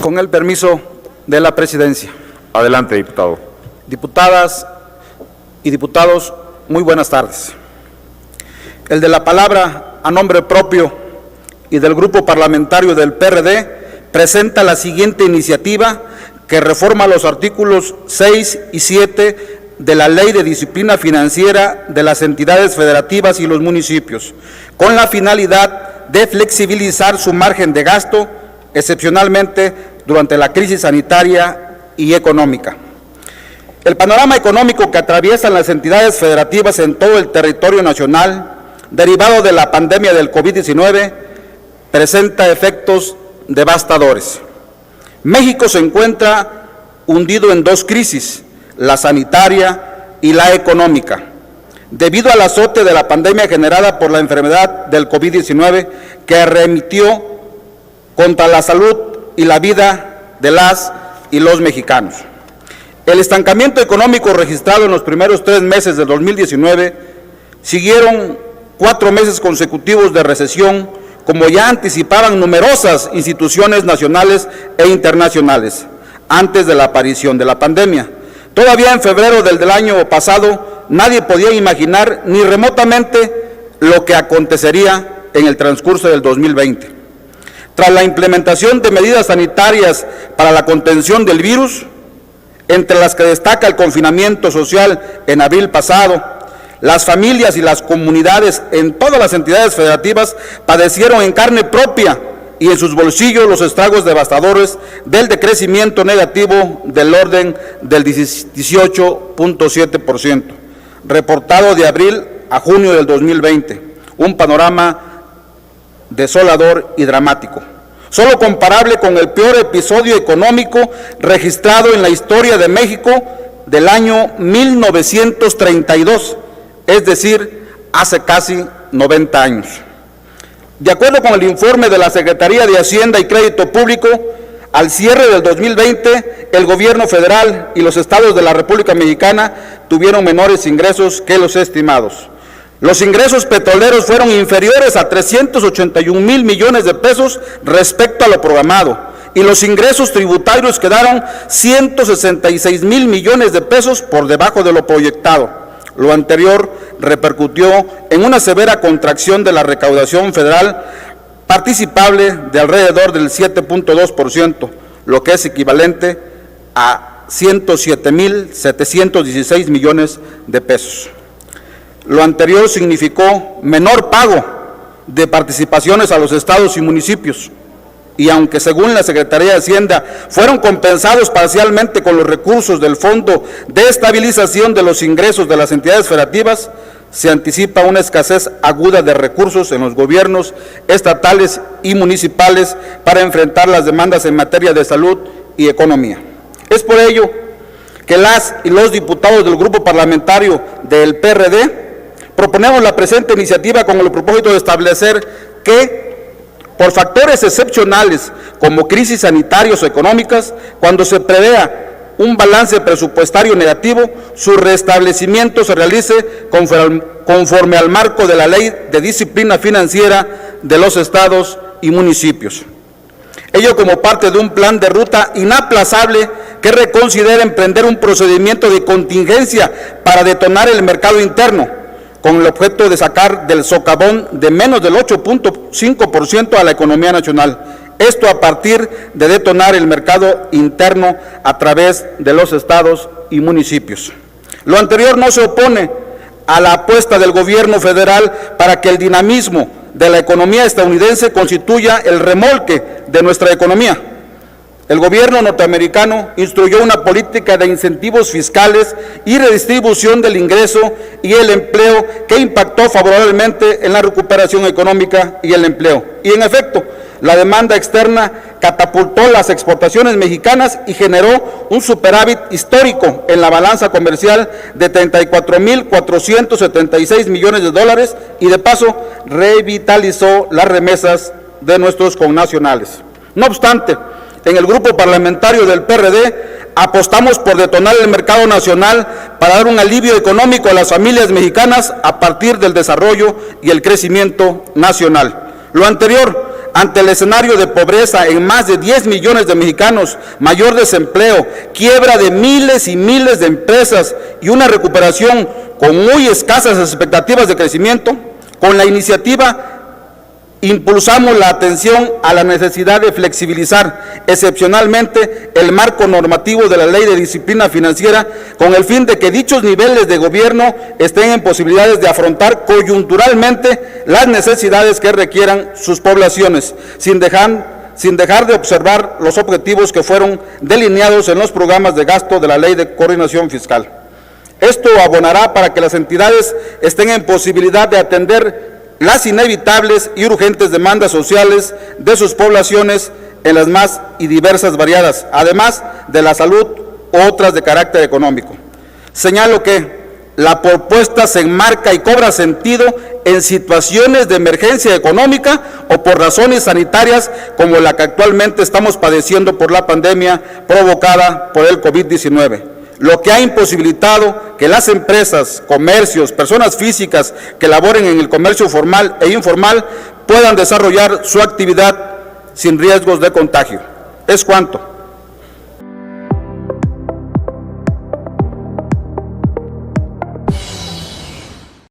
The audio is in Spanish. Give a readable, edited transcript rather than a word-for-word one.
Con el permiso de la presidencia. Adelante, diputado. Diputadas y diputados, muy buenas tardes. El de la palabra a nombre propio y del Grupo Parlamentario del PRD presenta la siguiente iniciativa que reforma los artículos 6 y 7 de la Ley de Disciplina Financiera de las entidades federativas y los municipios, con la finalidad de flexibilizar su margen de gasto, excepcionalmente durante la crisis sanitaria y económica. El panorama económico que atraviesan las entidades federativas en todo el territorio nacional, derivado de la pandemia del COVID-19, presenta efectos devastadores. México se encuentra hundido en dos crisis, la sanitaria y la económica, debido al azote de la pandemia generada por la enfermedad del COVID-19 que arremetió contra la salud y la vida de las y los mexicanos. El estancamiento económico registrado en los primeros 3 meses de 2019 siguieron 4 meses consecutivos de recesión, como ya anticipaban numerosas instituciones nacionales e internacionales antes de la aparición de la pandemia. Todavía en febrero del año pasado, nadie podía imaginar ni remotamente lo que acontecería en el transcurso del 2020. Tras la implementación de medidas sanitarias para la contención del virus, entre las que destaca el confinamiento social en abril pasado, las familias y las comunidades en todas las entidades federativas padecieron en carne propia y en sus bolsillos los estragos devastadores del decrecimiento negativo del orden del 18.7%, reportado de abril a junio del 2020, un panorama desolador y dramático, solo comparable con el peor episodio económico registrado en la historia de México del año 1932, es decir, hace casi 90 años. De acuerdo con el informe de la Secretaría de Hacienda y Crédito Público, al cierre del 2020, el gobierno federal y los estados de la República Mexicana tuvieron menores ingresos que los estimados. Los ingresos petroleros fueron inferiores a 381,000 millones de pesos respecto a lo programado, y los ingresos tributarios quedaron 166,000 millones de pesos por debajo de lo proyectado. Lo anterior repercutió en una severa contracción de la recaudación federal participable de alrededor del 7.2%, lo que es equivalente a 107,716 millones de pesos. Lo anterior significó menor pago de participaciones a los estados y municipios, y aunque según la Secretaría de Hacienda fueron compensados parcialmente con los recursos del Fondo de Estabilización de los Ingresos de las entidades federativas, se anticipa una escasez aguda de recursos en los gobiernos estatales y municipales para enfrentar las demandas en materia de salud y economía. Es por ello que las y los diputados del Grupo Parlamentario del PRD proponemos la presente iniciativa con el propósito de establecer que, por factores excepcionales como crisis sanitarias o económicas, cuando se prevea un balance presupuestario negativo, su restablecimiento se realice conforme al marco de la Ley de Disciplina Financiera de los estados y municipios. Ello como parte de un plan de ruta inaplazable que reconsidera emprender un procedimiento de contingencia para detonar el mercado interno, con el objeto de sacar del socavón de menos del 8.5% a la economía nacional. Esto a partir de detonar el mercado interno a través de los estados y municipios. Lo anterior no se opone a la apuesta del gobierno federal para que el dinamismo de la economía estadounidense constituya el remolque de nuestra economía. El gobierno norteamericano instruyó una política de incentivos fiscales y redistribución del ingreso y el empleo que impactó favorablemente en la recuperación económica y el empleo. Y en efecto, la demanda externa catapultó las exportaciones mexicanas y generó un superávit histórico en la balanza comercial de 34,476 millones de dólares y de paso revitalizó las remesas de nuestros connacionales. No obstante, en el Grupo Parlamentario del PRD apostamos por detonar el mercado nacional para dar un alivio económico a las familias mexicanas a partir del desarrollo y el crecimiento nacional. Lo anterior ante el escenario de pobreza en más de 10 millones de mexicanos, mayor desempleo, quiebra de miles y miles de empresas y una recuperación con muy escasas expectativas de crecimiento, con la iniciativa impulsamos la atención a la necesidad de flexibilizar excepcionalmente el marco normativo de la Ley de Disciplina Financiera con el fin de que dichos niveles de gobierno estén en posibilidades de afrontar coyunturalmente las necesidades que requieran sus poblaciones, sin dejar de observar los objetivos que fueron delineados en los programas de gasto de la Ley de Coordinación Fiscal. Esto abonará para que las entidades estén en posibilidad de atender las inevitables y urgentes demandas sociales de sus poblaciones en las más y diversas variadas, además de la salud u otras de carácter económico. Señalo que la propuesta se enmarca y cobra sentido en situaciones de emergencia económica o por razones sanitarias como la que actualmente estamos padeciendo por la pandemia provocada por el COVID-19. Lo que ha imposibilitado que las empresas, comercios, personas físicas que laboren en el comercio formal e informal puedan desarrollar su actividad sin riesgos de contagio. Es cuanto.